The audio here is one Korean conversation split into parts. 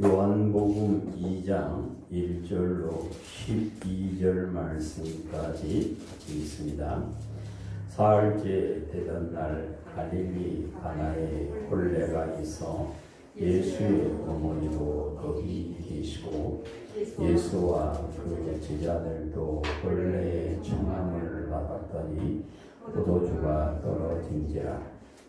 요한복음 2장 1절로 12절 말씀까지 있습니다. 사흘째 되던 날 갈릴리 가나에 혼례가 있어 예수의 어머니도 거기 계시고 예수와 그 제자들도 혼례의 청함을 받았더니 포도주가 떨어진지라.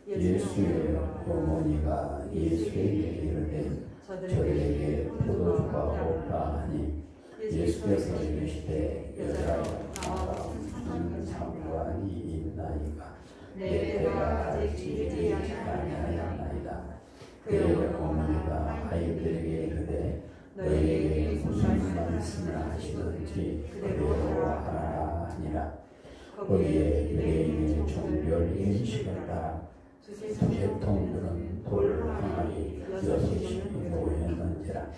예수의 어머니가 예수에게 이르되 저들에게 포도주가 없다 하니 예수께서 이르시되 여자여 나와 무슨 상관이 있나이까 내 때가 아직 아니하였나이다. 그의 어머니가 아이들에게 이르되 너희에게 무슨 말씀을 하시든지 그대로 하라 하니라. 거기에 유대인의 종별 인식을 따라 두세 통들은 돌 항아리 6이 모였는지라.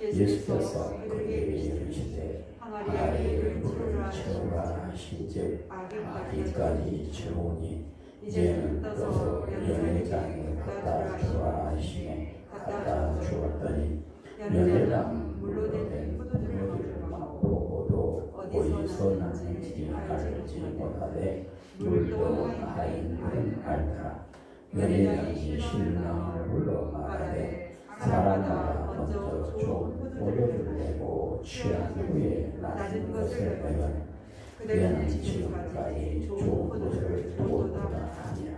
예수께서 그에게 이르시되 항아리에 물을 채우라 하신즉 아기까지 채우니 이제는 떠서 연회장에 갖다 주라 하시매 갖다 주었더니 연회장 물로 된 포도주를 맛보고도 어디서 났는지 알지 못하되 물도 하인들은 알더라. 연회장이 신랑을 불러 말하되 사람마다 먼저 좋은 포도주를 내고 취한 후에 낮은 것을 내면 그대는 지금까지 좋은 것을 두었구나 하니라.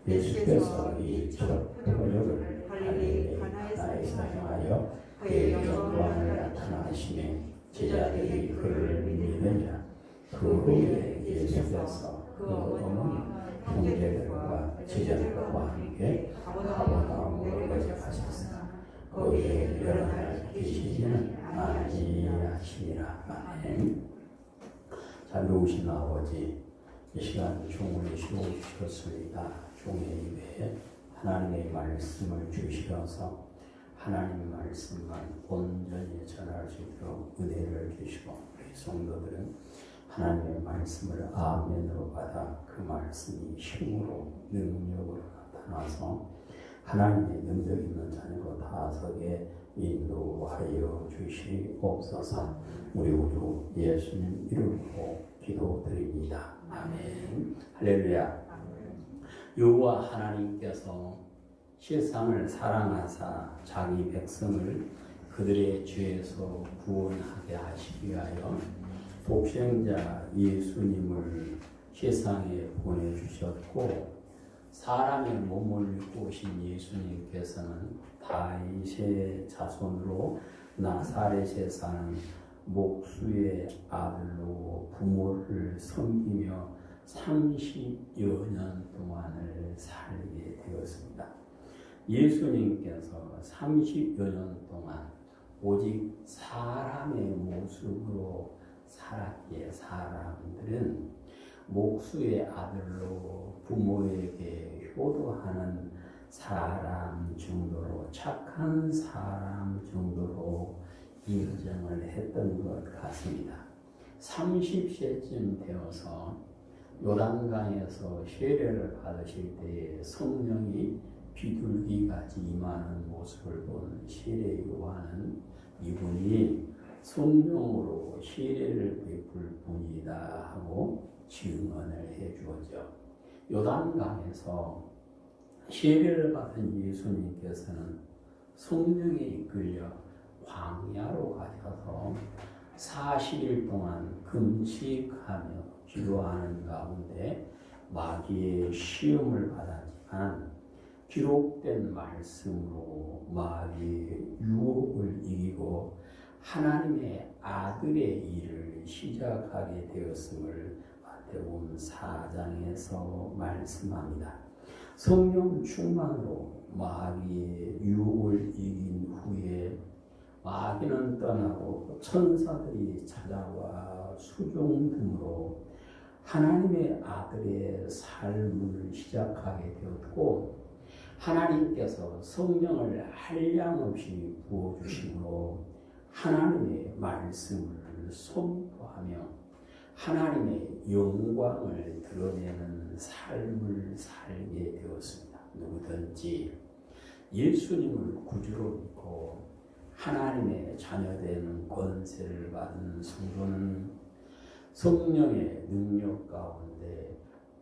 예수께서 이 첫 표적을 갈릴리 가나에서 행하여 그의 영광을 나타나시매 제자들이 그를 믿느니라. 그 후에 예수께서 그 어머니 형제들과 제자들과 함께 가버나움으로 가셨으나 거기에 여러 날 계시지는 아니하시니라. 아멘. 자비로우신 아버지, 이 시간 종을 세워주셨습니다. 종의 입에 하나님의 말씀을 주시어서 하나님의 말씀만 온전히 전할 수 있도록 은혜를 주시고 우리 성도들은 하나님의 말씀을 아멘으로 받아 그 말씀이 힘으로 능력으로 나타나서 하나님의 능력 있는 자녀로 다서게 인도하여 주시옵소서. 우리 구주 예수님 이름으로 기도드립니다. 아멘. 할렐루야. 여호와 하나님께서 세상을 사랑하사 자기 백성을 그들의 죄에서 구원하게 하시기 위하여 독생자 예수님을 세상에 보내주셨고, 사람의 몸을 입고 오신 예수님께서는 다윗의 자손으로 나사렛에 사는 목수의 아들로 부모를 섬기며 30여 년 동안을 살게 되었습니다. 예수님께서 30여 년 동안 오직 사람의 모습으로 살았기에 사람들은 목수의 아들로 부모에게 효도하는 사람 정도로, 착한 사람 정도로 인정을 했던 것 같습니다. 30세쯤 되어서 요단강에서 세례를 받으실 때에 성령이 비둘기같이 임하는 모습을 본 세례 요한은 이분이 성령으로 세례를 베풀 분이다 하고 증언을 해 주었죠. 요단강에서 세례를 받은 예수님께서는 성령에 이끌려 광야로 가셔서 40일 동안 금식하며 기도하는 가운데 마귀의 시험을 받았지만 기록된 말씀으로 마귀의 유혹을 이기고 하나님의 아들의 일을 시작하게 되었음을 마태복음 4장에서 말씀합니다. 성령 충만으로 마귀의 유혹을 이긴 후에 마귀는 떠나고 천사들이 찾아와 수종 등으로 하나님의 아들의 삶을 시작하게 되었고, 하나님께서 성령을 한량없이 부어주심으로 하나님의 말씀을 선포하며 하나님의 영광을 드러내는 삶을 살게 되었습니다. 누구든지 예수님을 구주로 믿고 하나님의 자녀되는 권세를 받은 성도는 성령의 능력 가운데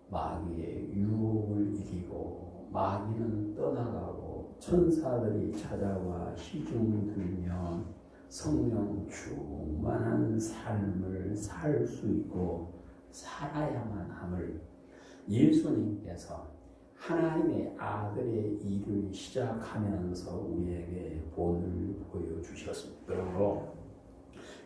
마귀의 유혹을 이기고 마귀는 떠나가고 천사들이 찾아와 시중 들며 성령 충만한 삶을 살 수 있고 살아야만 함을 예수님께서 하나님의 아들의 일을 시작하면서 우리에게 본을 보여주셨습니다. 그러므로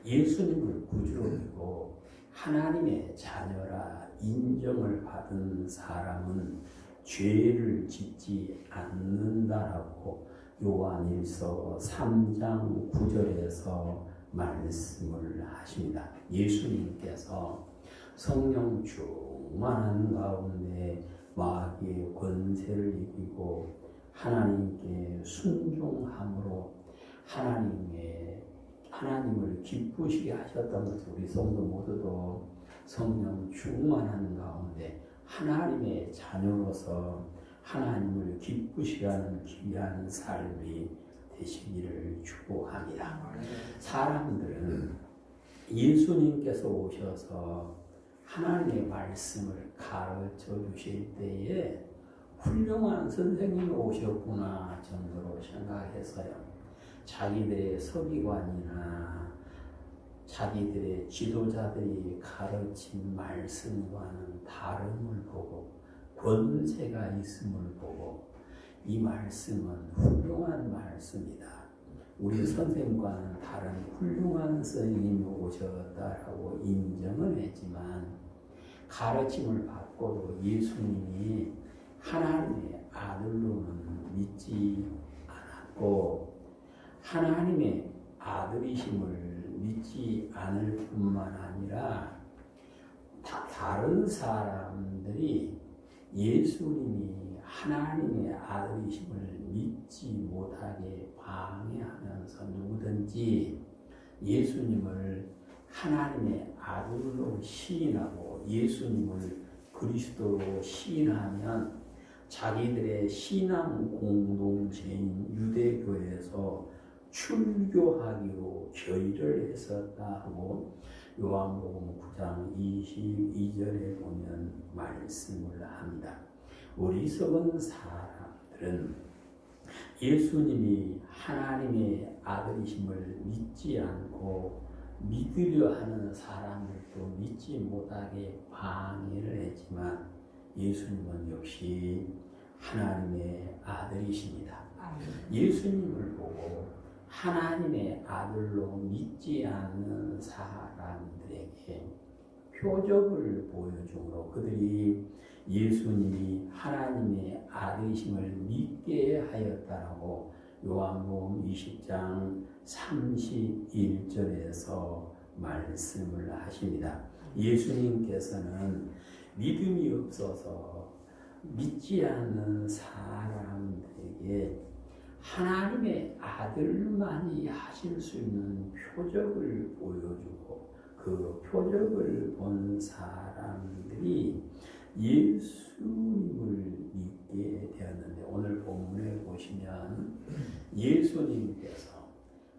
예수님을 구주로 믿고 하나님의 자녀라 인정을 받은 사람은 죄를 짓지 않는다라고 요한일서 3장 9절에서 말씀을 하십니다. 예수님께서 성령 충만한 가운데 마귀의 권세를 이기고 하나님께 순종함으로 하나님을 기쁘시게 하셨던 것을 우리 성도 모두도 성령 충만한 가운데 하나님의 자녀로서 하나님을 기쁘시게 하는 귀한 삶이 되시기를 축복합니다. 사람들은 예수님께서 오셔서 하나님의 말씀을 가르쳐 주실 때에 훌륭한 선생님이 오셨구나 정도로 생각해서요. 자기들의 서기관이나 자기들의 지도자들이 가르친 말씀과는 다름을 보고 권세가 있음을 보고 이 말씀은 훌륭한 말씀이다. 우리 선생님과는 다른 훌륭한 선생님이 오셨다라고 인정은 했지만 가르침을 받고도 예수님이 하나님의 아들로는 믿지 않았고 하나님의 아들이심을 믿지 않을 뿐만 아니라 다른 사람들이 예수님이 하나님의 아들이심을 믿지 못하게 방해하면서 누구든지 예수님을 하나님의 아들로 시인하고 예수님을 그리스도로 시인하면 자기들의 신앙 공동체인 유대교에서 출교하기로 결의를 했었다 하고 요한복음 9장 22절에 보면 말씀을 합니다. 어리석은 사람들은 예수님이 하나님의 아들이심을 믿지 않고 믿으려 하는 사람들도 믿지 못하게 방해를 했지만 예수님은 역시 하나님의 아들이십니다. 예수님을 보고 하나님의 아들로 믿지 않는 사람들에게 표적을 보여주므로 그들이 예수님이 하나님의 아들이심을 믿게 하였다라고 요한복음 20장 31절에서 말씀을 하십니다. 예수님께서는 믿음이 없어서 믿지 않는 사람들에게 하나님의 아들만이 하실 수 있는 표적을 보여주고 그 표적을 본 사람들이 예수님을 믿게 되었는데 오늘 본문에 보시면 예수님께서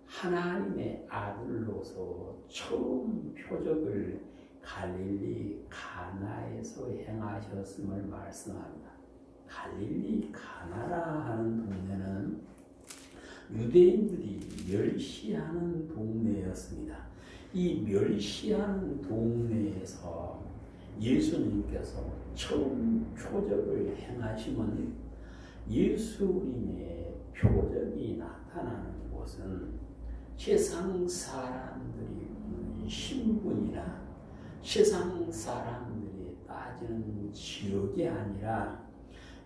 하나님의 아들로서 처음 표적을 갈릴리 가나에서 행하셨음을 말씀합니다. 갈릴리 가나라 하는 동네는 유대인들이 멸시하는 동네였습니다. 이 멸시하는 동네에서 예수님께서 처음 표적을 행하시면 예수님의 표적이 나타나는 곳은 세상 사람들이 신분이나 세상 사람들이 따지는 지역이 아니라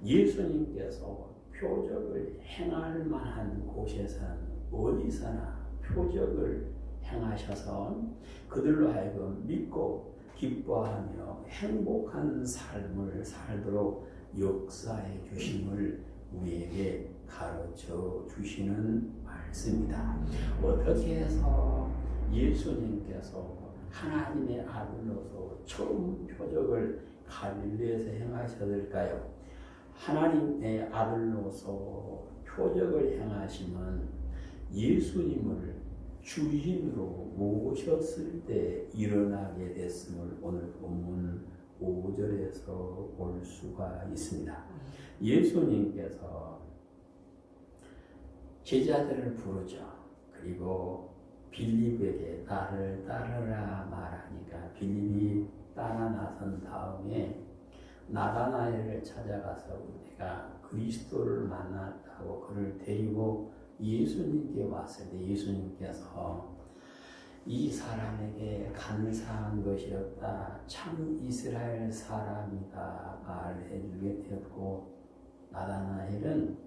예수님께서 표적을 행할 만한 곳에서는 어디서나 표적을 행하셔서 그들로 하여금 믿고 기뻐하며 행복한 삶을 살도록 역사해 주심을 우리에게 가르쳐 주시는 말씀이다. 어떻게 해서 예수님께서 하나님의 아들로서 처음 표적을 갈릴리에서 행하셨을까요? 하나님의 아들로서 표적을 행하시면 예수님을 주인으로 모셨을 때 일어나게 됐음을 오늘 본문 5절에서 볼 수가 있습니다. 예수님께서 제자들을 부르죠. 그리고 빌립에게 나를 따르라 말하니까 빌립이 따라 나선 다음에 나다나엘을 찾아가서 내가 그리스도를 만났다고 그를 데리고 예수님께 왔을 때 예수님께서 이 사람에게 간사한 것이 없다. 참 이스라엘 사람이다 말해 주게 되었고 나다나엘은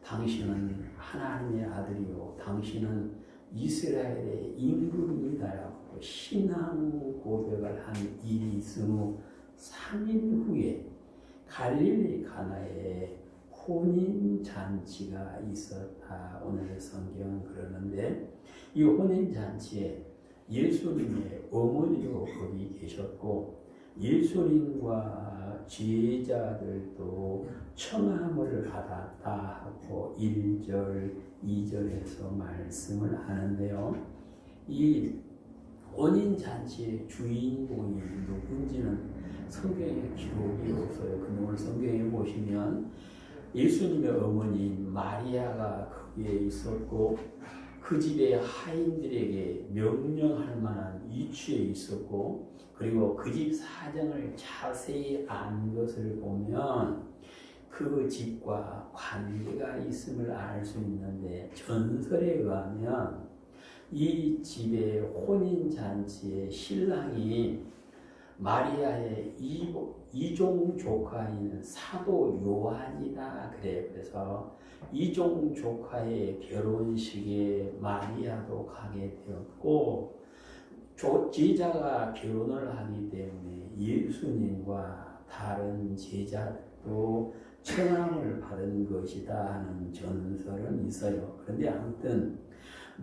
당신은 하나님의 아들이요 당신은 이스라엘의 임금이다라고 신앙 고백을 한 일이 있은 후 3일 후에 갈릴리 가나에 혼인잔치가 있었다. 오늘 성경은 그러는데 이 혼인잔치에 예수님의 어머니도 거기 계셨고 예수님과 제자들도 청함을 받았다 하고 1절, 2절에서 말씀을 하는데요. 이 혼인잔치의 주인공이 누군지는 성경에 기록이 없어요. 근데 오늘 성경에 보시면 예수님의 어머니 마리아가 거기에 있었고 그 집의 하인들에게 명령할 만한 위치에 있었고 그리고 그 집 사정을 자세히 안 것을 보면 그 집과 관계가 있음을 알 수 있는데 전설에 의하면 이 집의 혼인잔치의 신랑이 마리아의 이종 조카인 사도 요한이다 그래. 그래서 이종 조카의 결혼식에 마리아도 가게 되었고 제자가 결혼을 하기 때문에 예수님과 다른 제자도 청함을 받은 것이다 하는 전설은 있어요. 그런데 아무튼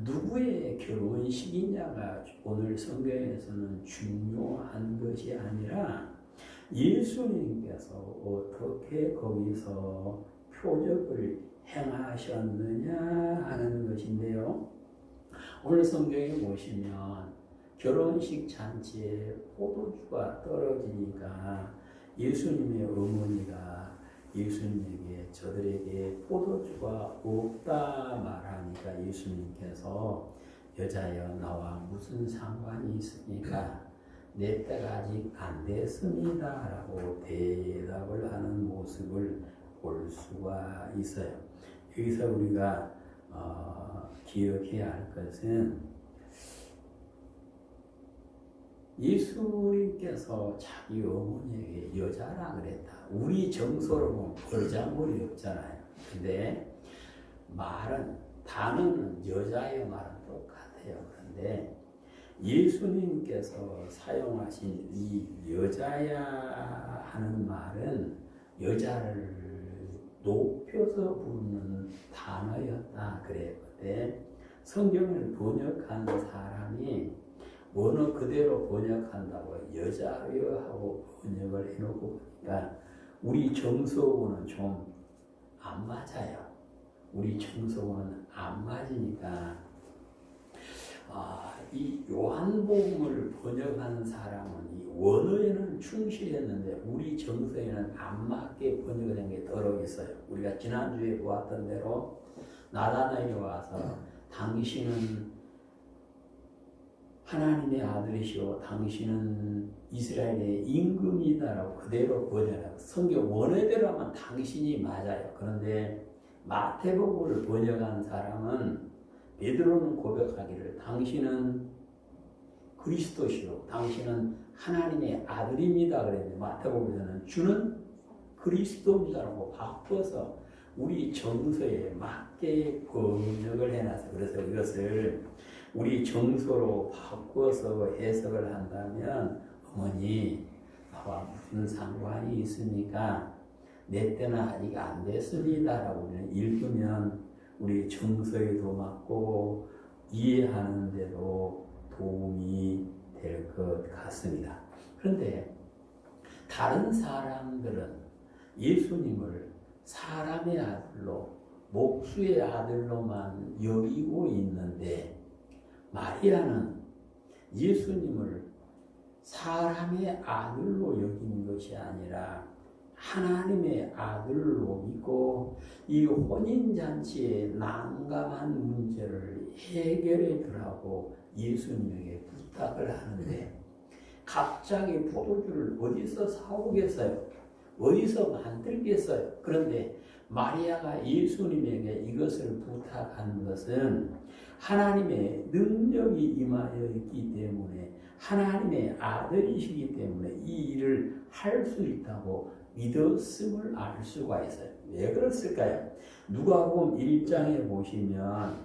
누구의 결혼식이냐가 오늘 성경에서는 중요한 것이 아니라 예수님께서 어떻게 거기서 표적을 행하셨느냐 하는 것인데요. 오늘 성경에 보시면 결혼식 잔치에 포도주가 떨어지니까 예수님의 어머니가 예수님에게 저들에게 포도주가 없다 말하니까 예수님께서 여자여 나와 무슨 상관이 있습니까? 내 때가 아직 안 됐습니다 라고 대답을 하는 모습을 볼 수가 있어요. 여기서 우리가 기억해야 할 것은 예수님께서 자기 어머니에게 여자라 그랬다. 우리 정서로 보면 벌장물이 없잖아요. 근데 단어는 여자의 말은 똑같아요. 그런데 예수님께서 사용하신 이 여자야 하는 말은 여자를 높여서 부르는 단어였다 그래요. 근데 성경을 번역한 사람이 원어 그대로 번역한다고 여자여 하고 번역을 해놓고 보니까 우리 정서하고는 좀 안 맞아요. 우리 정서하고는 안 맞으니까 이 요한복음을 번역하는 사람은 이 원어에는 충실했는데 우리 정서에는 안 맞게 번역된 게 더러 있어요. 우리가 지난주에 보았던 대로 나다나엘이 와서 당신은 하나님의 아들이시오 당신은 이스라엘의 임금이다라고 그대로 번역하고 성경 원어대로 하면 당신이 맞아요. 그런데 마태복음을 번역한 사람은 베드로는 고백하기를 당신은 그리스도시요 당신은 하나님의 아들입니다 그랬는데 마태복음에서는 주는 그리스도입니다라고 바꿔서 우리 정서에 맞게 번역을 해놨어요. 그래서 이것을 우리 정서로 바꿔서 해석을 한다면 어머니 나와 무슨 상관이 있습니까? 내 때는 아직 안 됐습니다 라고 우리는 읽으면 우리 정서에도 맞고 이해하는 데도 도움이 될 것 같습니다. 그런데 다른 사람들은 예수님을 사람의 아들로 목수의 아들로만 여기고 있는데 마리아는 예수님을 사람의 아들로 여기는 것이 아니라 하나님의 아들로 믿고 이 혼인잔치의 난감한 문제를 해결해 주라고 예수님에게 부탁을 하는데 갑자기 포도주를 어디서 사오겠어요? 어디서 만들겠어요? 그런데 마리아가 예수님에게 이것을 부탁한 것은 하나님의 능력이 임하여 있기 때문에 하나님의 아들이시기 때문에 이 일을 할 수 있다고 믿었음을 알 수가 있어요. 왜 그랬을까요? 누가복음 1장에 보시면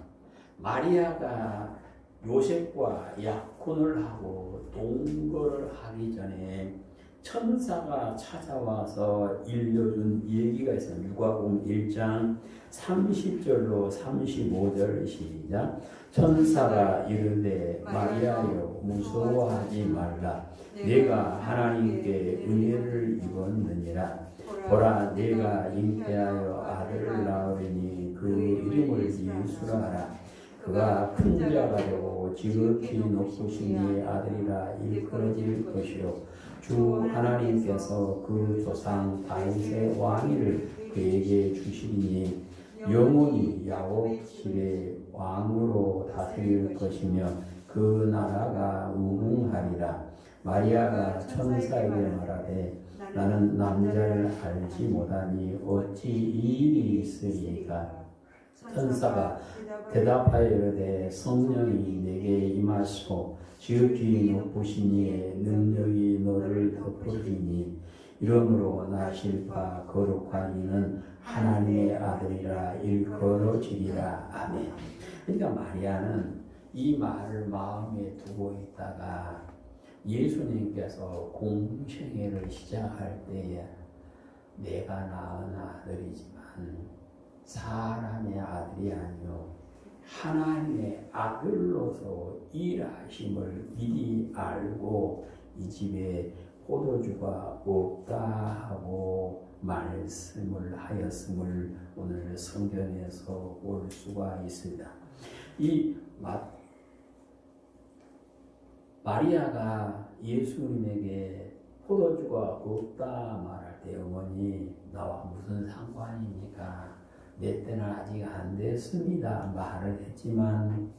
마리아가 요셉과 약혼을 하고 동거를 하기 전에 천사가 찾아와서 일러준 얘기가 있어요. 누가복음 1장 30절로 35절 시작. 천사가 이르되 마리아여 무서워하지 말라. 내가 하나님께 은혜를 입었느니라. 보라 내가 잉태하여 아들을 낳으리니 그 이름을 예수라 하라. 그가 큰 자가 되고 지극히 높으신 이의 아들이라 일컬어질 것이요 주 하나님께서 그 조상 다윗의 왕위를 그에게 주시리니 영원히 야곱 집의 왕으로 다스릴 것이며 그 나라가 무궁하리라. 마리아가 천사에게 말하되 나는 남자를 알지 못하니 어찌 이 일이 있으리까. 천사가 대답하여 이르되 성령이 내게 임하시고 지극히 높으신 이의 능력이 너를 덮으리니 이러므로 나실 바 거룩한 이는 하나님의 아들이라 일컬어지리라. 아멘. 그러니까 마리아는 이 말을 마음에 두고 있다가 예수님께서 공생애를 시작할 때에 내가 낳은 아들이지만 사람의 아들이 아니요 하나님의 아들로서 일하심을 미리 알고 이 집에 포도주가 없다 하고 말씀을 하였음을 오늘 성경에서 볼 수가 있습니다. 이 마리아가 예수님에게 포도주가 없다 말할 때 어머니 나와 무슨 상관입니까? 내 때는 아직 안 됐습니다 말을 했지만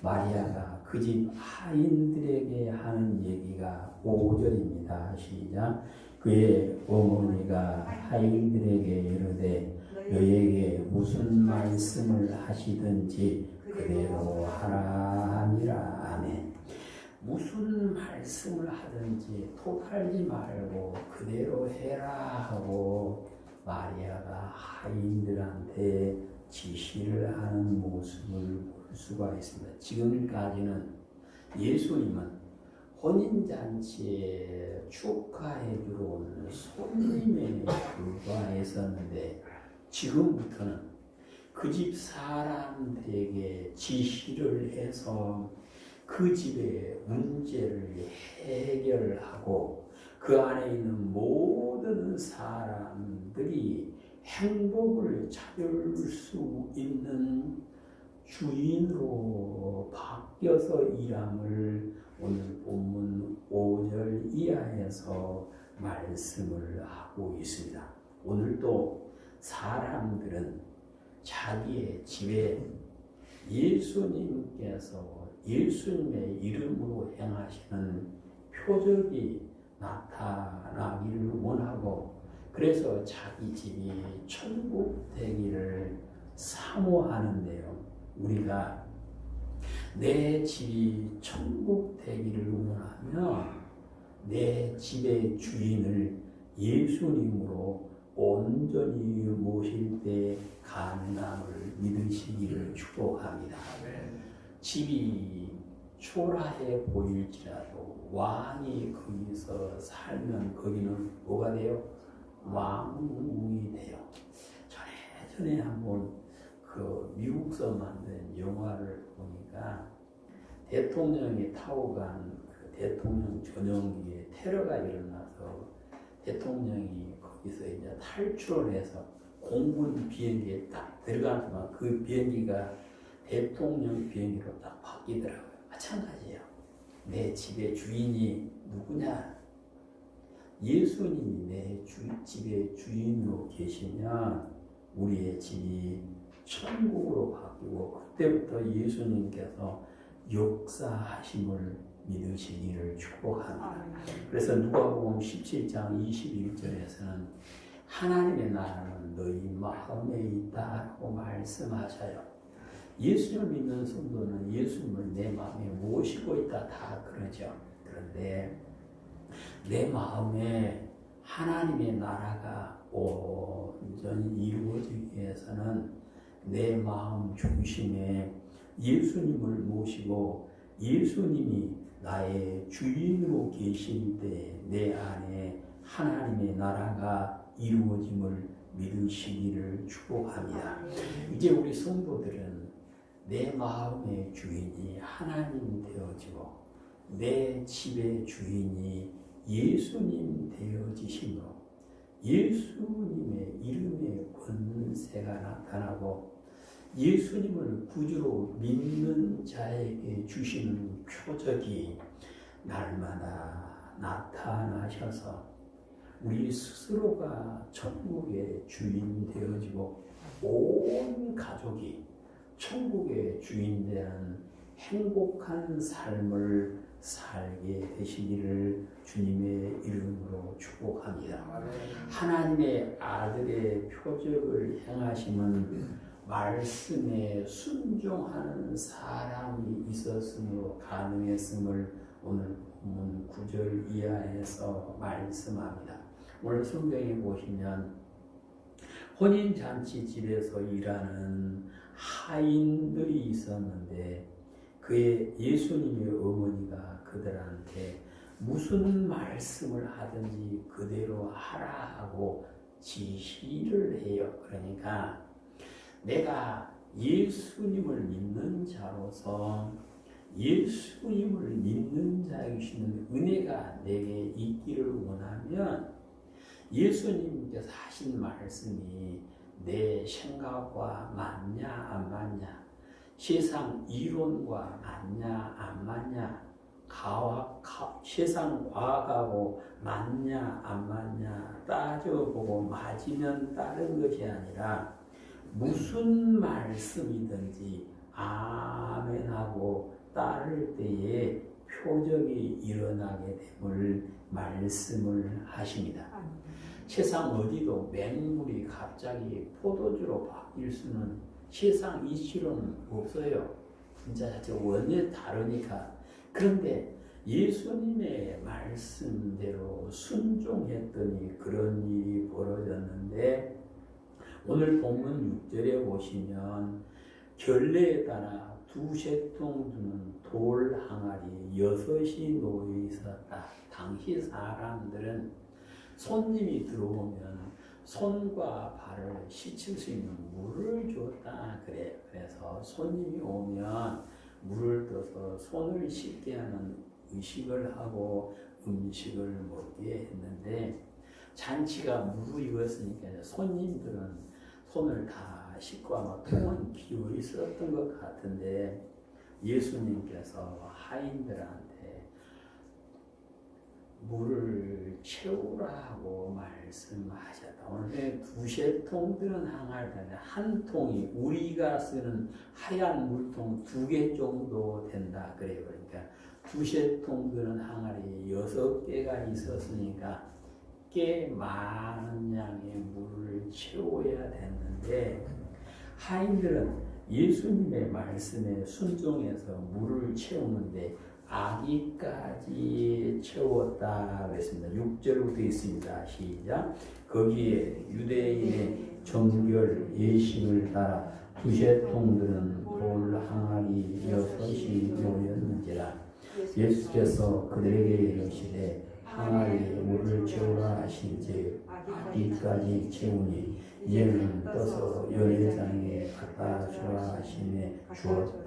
마리아가 그 집 하인들에게 하는 얘기가 5절입니다. 시작. 그의 어머니가 하인들에게 이르되 너에게 무슨 말씀을 하시든지 그대로 하라 하니라. 아멘. 무슨 말씀을 하든지 토탈지 말고 그대로 해라 하고 마리아가 하인들한테 지시를 하는 모습을 볼 수가 있습니다. 지금까지는 예수님은 혼인잔치에 축하해 주러 온 손님에 불과했었는데 지금부터는 그 집 사람들에게 지시를 해서 그 집의 문제를 해결하고 그 안에 있는 모든 사람들이 행복을 찾을 수 있는 주인으로 바뀌어서 일함을 오늘 본문 5절 이하에서 말씀을 하고 있습니다. 오늘도 사람들은 자기의 집에 예수님께서 예수님의 이름으로 행하시는 표적이 나타나기를 원하고 그래서 자기 집이 천국 되기를 사모하는데요. 우리가 내 집이 천국 되기를 원하면 내 집의 주인을 예수님으로 온전히 모실 때 가능함을 믿으시기를 축복합니다. 집이 초라해 보일지라도 왕이 거기서 살면 거기는 뭐가 돼요? 왕궁이 돼요. 전에 한번 그 미국서 만든 영화를 보니까 대통령이 타고 간 그 대통령 전용기에 테러가 일어나서 대통령이 거기서 이제 탈출을 해서 공군 비행기에 딱 들어가는 동안 그 비행기가 대통령 비행기로 딱 바뀌더라고요. 마찬가지예요. 내 집의 주인이 누구냐? 예수님이 내 집의 주인으로 계시면 우리의 집이 천국으로 바뀌고 그때부터 예수님께서 역사하심을 믿으시기를 축복합니다. 그래서 누가복음 17장 21절에서는 하나님의 나라는 너희 마음에 있다고 말씀하셔요. 예수님을 믿는 성도는 예수님을 내 마음에 모시고 있다 다 그러죠. 그런데 내 마음에 하나님의 나라가 온전히 이루어지기 위해서는 내 마음 중심에 예수님을 모시고 예수님이 나의 주인으로 계실 때 내 안에 하나님의 나라가 이루어짐을 믿으시기를 축복합니다. 이제 우리 성도들은 내 마음의 주인이 하나님 되어지고 내 집의 주인이 예수님 되어지심으로 예수님의 이름의 권세가 나타나고 예수님을 구주로 믿는 자에게 주시는 표적이 날마다 나타나셔서 우리 스스로가 천국의 주인 되어지고 온 가족이 천국의 주인 되는 행복한 삶을 살게 되시기를 주님의 이름으로 축복합니다. 하나님의 아들의 표적을 행하심은 말씀에 순종하는 사람이 있었으므로 가능했음을 오늘 본문 9절 이하에서 말씀합니다. 오늘 성경에 보시면 혼인잔치 집에서 일하는 하인들이 있었는데 그의 예수님의 어머니가 그들한테 무슨 말씀을 하든지 그대로 하라 하고 지시를 해요. 그러니까 내가 예수님을 믿는 자로서 예수님을 믿는 자이시는 은혜가 내게 있기를 원하면 예수님께서 하신 말씀이 내 생각과 맞냐 안 맞냐, 세상 이론과 맞냐 안 맞냐, 세상 과학하고 맞냐 안 맞냐 따져보고 맞으면 따른 것이 아니라 무슨 말씀이든지 아멘하고 따를 때에 표적이 일어나게 됨을 말씀을 하십니다. 세상 어디도 맹물이 갑자기 포도주로 바뀔 수는 세상 이치로는 없어요. 진짜 원래 다르니까. 그런데 예수님의 말씀대로 순종했더니 그런 일이 벌어졌는데 오늘 본문 6절에 보시면 결례에 따라 두세 통 주는 돌 항아리 6이 놓여 있었다. 당시 사람들은 손님이 들어오면 손과 발을 씻을 수 있는 물을 줬다 그래. 그래서 손님이 오면 물을 떠서 손을 씻게 하는 의식을 하고 음식을 먹게 했는데 잔치가 무르익었으니까 손님들은 손을 다 씻고 아마 통은 비어 있었던 것 같은데 예수님께서 하인들한테 물을 채우라고 말씀하셨다. 오늘 두세 통 들은 항아리인데 한 통이 우리가 쓰는 하얀 물통 2개 정도 된다 그래요. 그러니까 두세 통 들은 항아리 6개가 있었으니까 꽤 많은 양의 물을 채워야 됐는데 하인들은 예수님의 말씀에 순종해서 물을 채우는데 아기까지 채웠다 그랬습니다. 6절부터 있습니다. 시작. 거기에 유대인의 정결 예식을 따라 두세 통들은 돌 항아리 6이 놓였는지라. 예수께서 그들에게 이르시되 항아리에 물을 채우라 하신지 아기까지 채우니 이제는 떠서 연회장에 갖다 주라 하시매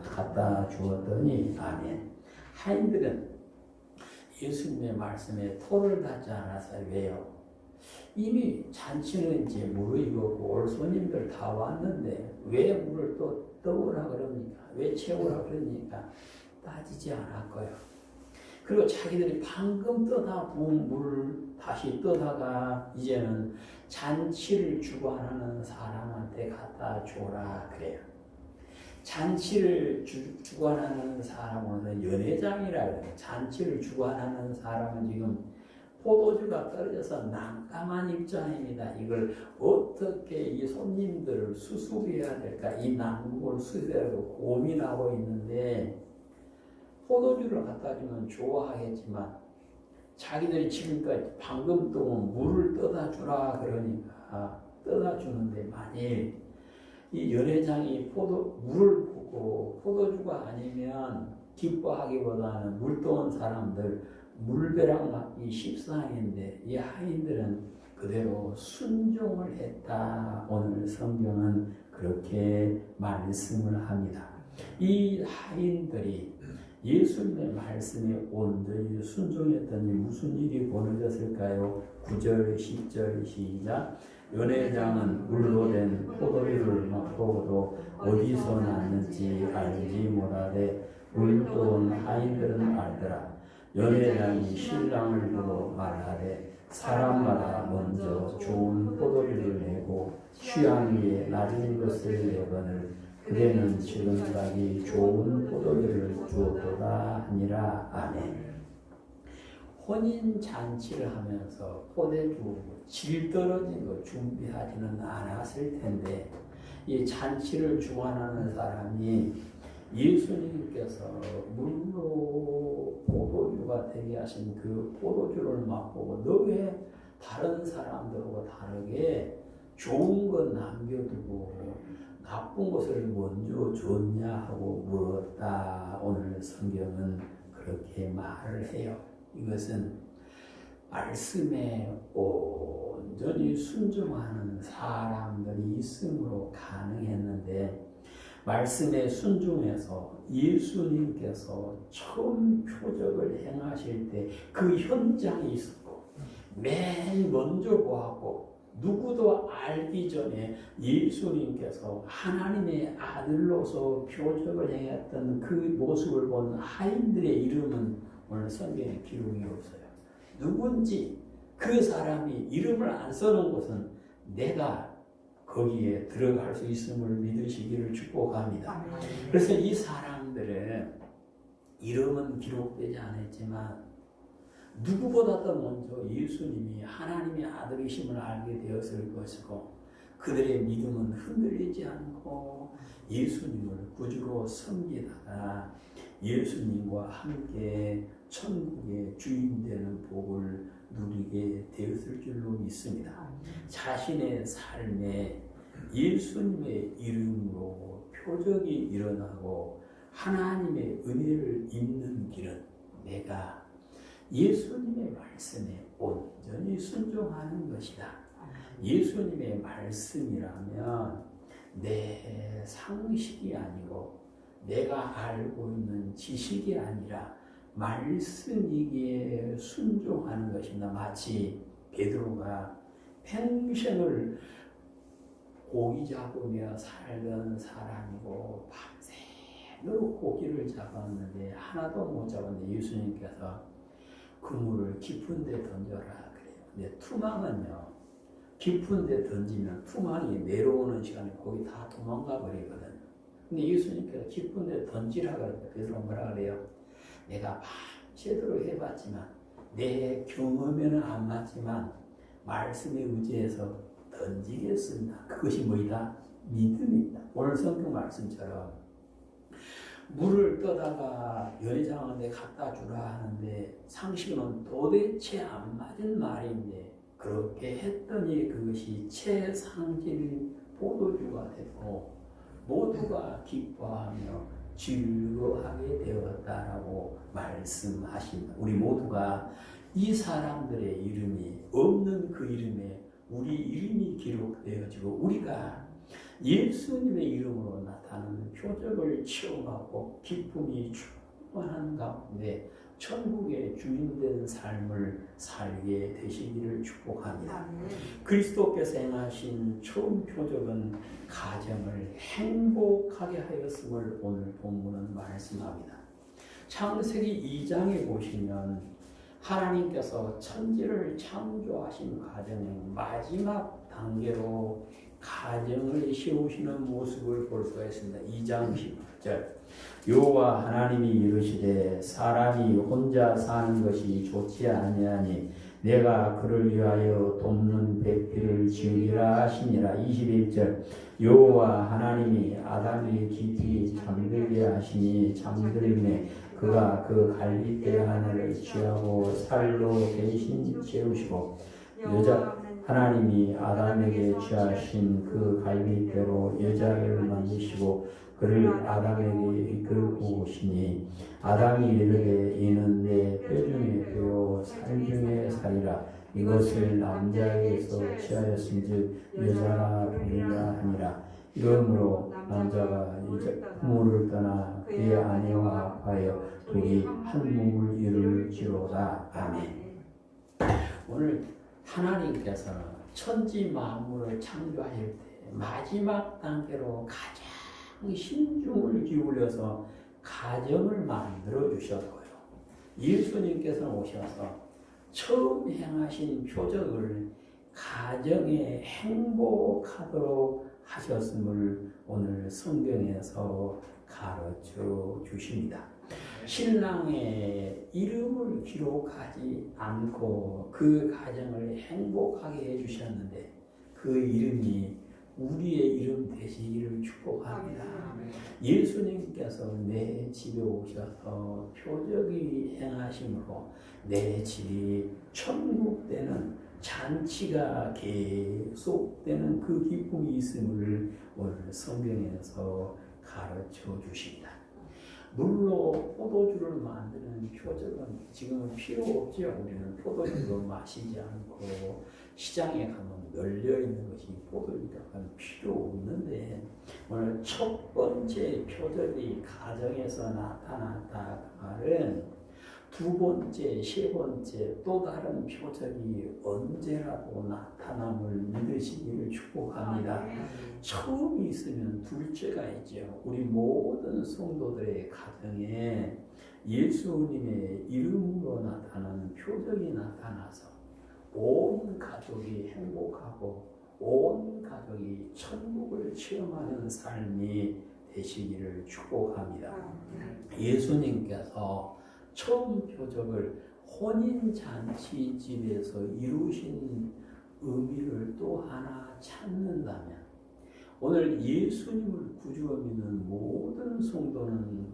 갖다 주었더니 아멘. 하인들은 예수님의 말씀에 토를 닿지 않아서 왜요? 이미 잔치는 이제 무르익었고 올 손님들 다 왔는데 왜 물을 또 떠오라 그럽니까? 왜 채우라 그러니까 따지지 않았고요. 그리고 자기들이 방금 떠다 부은 물을 다시 떠다가 이제는 잔치를 주관하는 사람한테 갖다 줘라 그래요. 잔치를 주관하는 사람은 연회장이라 그래요. 잔치를 주관하는 사람은 지금 포도주가 떨어져서 난감한 입장입니다. 이걸 어떻게 이 손님들을 수습해야 될까? 이 난국을 수습하려고 고민하고 있는데 포도주를 갖다 주면 좋아하겠지만 자기들이 지금까지 방금 동안 물을 떠다 주라 그러니까 떠다 주는데 만일 이 연회장이 물을 보고 포도주가 아니면 기뻐하기보다는 물 떠온 사람들 물벼락 맞기 십상인데 이 하인들은 그대로 순종을 했다. 오늘 성경은 그렇게 말씀을 합니다. 이 하인들이 예수님의 말씀에 온전히 순종했더니 무슨 일이 벌어졌을까요? 9절, 10절 시작. 연회장은 물로 된 포도주를 맛보고도 어디서 났는지 알지 못하되 물도온 하인들은 알더라. 연회장이 신랑을 보고 말하되 사람마다 먼저 좋은 포도주를 내고 취한 후에 낮은 것을 내거늘 그대는 지금까지 좋은 포도주를 주었도다 하니라. 아멘. 혼인 잔치를 하면서 포도주 질 떨어진 거 준비하지는 않았을 텐데 이 잔치를 주관하는 사람이 예수님께서 물로 포도주가 되게 하신 그 포도주를 맛보고 너 왜 다른 사람들하고 다르게 좋은 것 남겨두고 나쁜 것을 먼저 줬냐 하고 물었다. 오늘 성경은 그렇게 말을 해요. 이것은 말씀에 온전히 순종하는 사람들이 있으므로 가능했는데 말씀에 순종해서 예수님께서 처음 표적을 행하실 때 그 현장에 있었고 맨 먼저 보았고 누구도 알기 전에 예수님께서 하나님의 아들로서 표적을 행했던 그 모습을 본 하인들의 이름은 오늘 성경에 기록이 없어요. 누군지 그 사람이 이름을 안 써놓은 것은 내가 거기에 들어갈 수 있음을 믿으시기를 축복합니다. 그래서 이 사람들은 이름은 기록되지 않았지만 누구보다도 먼저 예수님이 하나님의 아들이심을 알게 되었을 것이고 그들의 믿음은 흔들리지 않고 예수님을 구주로 섬기다가 예수님과 함께 천국의 주인 되는 복을 누리게 되었을 줄로 믿습니다. 자신의 삶에 예수님의 이름으로 표적이 일어나고 하나님의 은혜를 입는 길은 내가 예수님의 말씀에 온전히 순종하는 것이다. 예수님의 말씀이라면 내 상식이 아니고 내가 알고 있는 지식이 아니라 말씀이기에 순종하는 것입니다. 마치 베드로가 평생을 고기 잡으며 살던 사람이고 밤새도록 고기를 잡았는데 하나도 못 잡았는데 예수님께서 그물을 깊은 데 던져라 그래요. 근데 투망은요 깊은 데 던지면 투망이 내려오는 시간에 거기 다 도망가 버리거든요. 근데 예수님께서 깊은 데 던지라 그러니까 베드로 뭐라 그래요? 내가 밤새도록 해봤지만 내 경험에는 안 맞지만 말씀에 의지해서 던지겠습니다. 그것이 뭐이다? 믿음이다. 오늘 성경 말씀처럼 물을 떠다가 연회장한테 갖다 주라 하는데 상식은 도대체 안 맞은 말인데 그렇게 했더니 그것이 최상질 포도주가 되고 모두가 기뻐하며 즐거워하게 되었다라고 말씀하십니다. 우리 모두가 이 사람들의 이름이 없는 그 이름에 우리 이름이 기록되어지고 우리가 예수님의 이름으로 나타나는 표적을 체험하고 기쁨이 충만한 가운데 천국의 주인된 삶을 살게 되시기를 축복합니다. 그리스도께서 행하신 처음 표적은 가정을 행복하게 하였음을 오늘 본문은 말씀합니다. 창세기 2장에 보시면 하나님께서 천지를 창조하신 가정의 마지막 단계로 가정을 세우시는 모습을 볼 수가 있습니다. 2장 10절 여호와 하나님이 이르시되 사람이 혼자 사는 것이 좋지 아니하니 내가 그를 위하여 돕는 백비를 지으리라 하시니라. 21절 여호와 하나님이 아담이 깊이 잠들게 하시니 잠들매 그가 그 갈빗대 하나를 취하고 살로 대신 채우시고 여자 하나님이 아담에게 취하신 그 갈빗대로 여자를 만드시고 그를 아담에게 이끌고 오시니 아담이 이르되 이는 내 뼈 중에 뼈요 살 중에 살이라 이것을 남자에게서 취하였은즉 여자라 부르라 하니라. 이러므로 남자가 부모를 떠나 그의 아내와 합하여 둘이 한 몸을 이룰지로다. 아멘. 오늘 하나님께서는 천지 만물을 창조하실 때 마지막 단계로 가장 신중을 기울여서 가정을 만들어 주셨고요. 예수님께서 오셔서 처음 행하신 표적을 가정에 행복하도록 하셨음을 오늘 성경에서 가르쳐 주십니다. 신랑의 이름을 기록하지 않고 그 가정을 행복하게 해주셨는데 그 이름이 우리의 이름 되시기를 축복합니다. 예수님께서 내 집에 오셔서 표적이 행하심으로 내 집이 천국 되는 잔치가 계속되는 그 기쁨이 있음을 오늘 성경에서 가르쳐 주십니다. 물로 포도주를 만드는 표적은 지금은 필요 없죠. 우리는 포도주로 마시지 않고 시장에 가면 널려있는 것이 포도주가 필요 없는데 오늘 첫 번째 표적이 가정에서 나타났다 그 말은 두 번째, 세 번째 또 다른 표적이 언제라도 나타남을 믿으시기를 축복합니다. 처음이 있으면 둘째가 있죠. 우리 모든 성도들의 가정에 예수님의 이름으로 나타나는 표적이 나타나서 온 가족이 행복하고 온 가족이 천국을 체험하는 삶이 되시기를 축복합니다. 예수님께서 처음 표적을 혼인잔치집에서 이루신 의미를 또 하나 찾는다면 오늘 예수님을 구주로 믿는 모든 성도는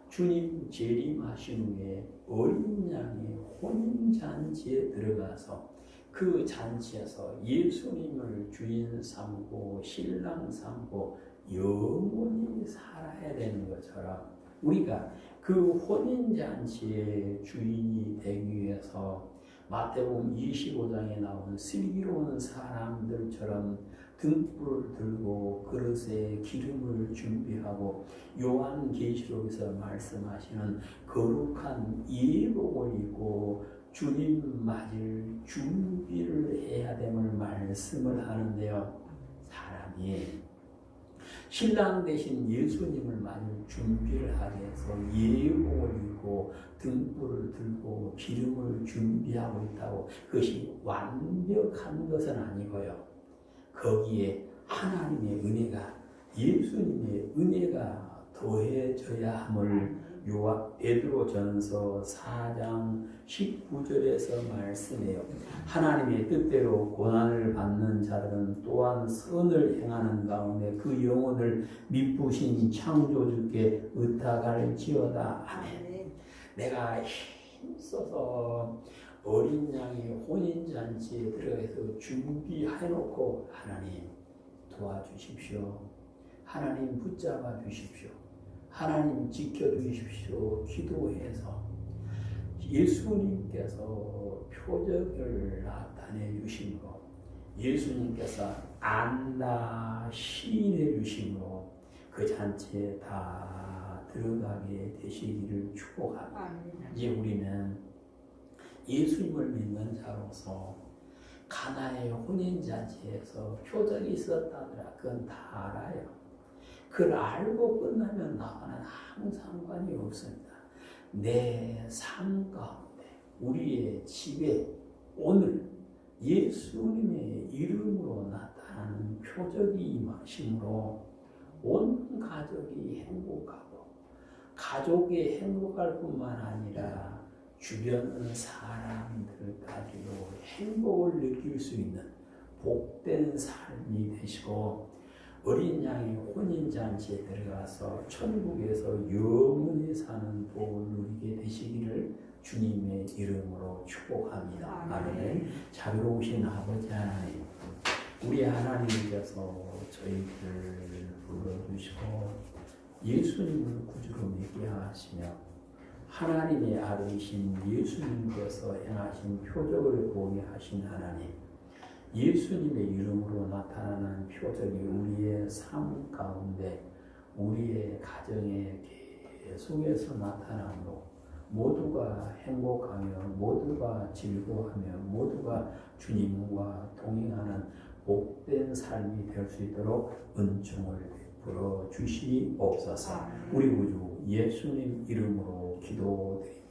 주님 재림하신 후에 어린 양의 혼인잔치에 들어가서 그 잔치에서 예수님을 주인 삼고 신랑 삼고 영원히 살아야 되는 것처럼 우리가 그 혼인잔치의 주인이 되기 위해서 마태복음 25장에 나온 슬기로운 사람들처럼 등불을 들고 그릇에 기름을 준비하고 요한계시록에서 말씀하시는 거룩한 예복을 입고 주님 맞을 준비를 해야 됨을 말씀을 하는데요. 사람이 신랑 되신 예수님을 맞을 준비를 하기 위해서 예복을 입고 등불을 들고 기름을 준비하고 있다고 그것이 완벽한 것은 아니고요. 거기에 하나님의 은혜가 예수님의 은혜가 더해져야 함을 베드로전서 4장 19절에서 말씀해요. 하나님의 뜻대로 고난을 받는 자들은 또한 선을 행하는 가운데 그 영혼을 미쁘신 창조주께 의탁할지어다. 아멘. 내가 힘써서 어린 양의 혼인잔치에 들어가서 준비해놓고 하나님 도와주십시오. 하나님 붙잡아 주십시오. 하나님 지켜주십시오. 기도해서 예수님께서 표적을 나타내 주심으로 예수님께서 안다 시인해 주심으로 그 잔치에 다 들어가게 되시기를 축복합니다. 아멘. 이제 우리는 예수님을 믿는 자로서 가나의 혼인잔치에서 표적이 있었다더라. 그건 다 알아요. 그걸 알고 끝나면 나와는 아무 상관이 없습니다. 내 삶 가운데 우리의 집에 오늘 예수님의 이름으로 나타나는 표적이 임하심으로 온 가족이 행복하고 가족이 행복할 뿐만 아니라 주변 사람들까지도 행복을 느낄 수 있는 복된 삶이 되시고 어린 양의 혼인잔치에 들어가서 천국에서 영원히 사는 복을 누리게 되시기를 주님의 이름으로 축복합니다. 아멘. 자비로우신 아버지 하나님, 우리 하나님께서 저희들을 불러주시고 예수님을 구주로 믿게 하시며 하나님의 아들이신 예수님께서 행하신 표적을 보게 하신 하나님, 예수님의 이름으로 나타나는 표적이 우리의 삶 가운데 우리의 가정에 계속해서 나타나므로 모두가 행복하며 모두가 즐거워하며 모두가 주님과 동행하는 복된 삶이 될 수 있도록 은총을 베풀어 주시옵소서. 우리 구주 예수님 이름으로 기도드립니다.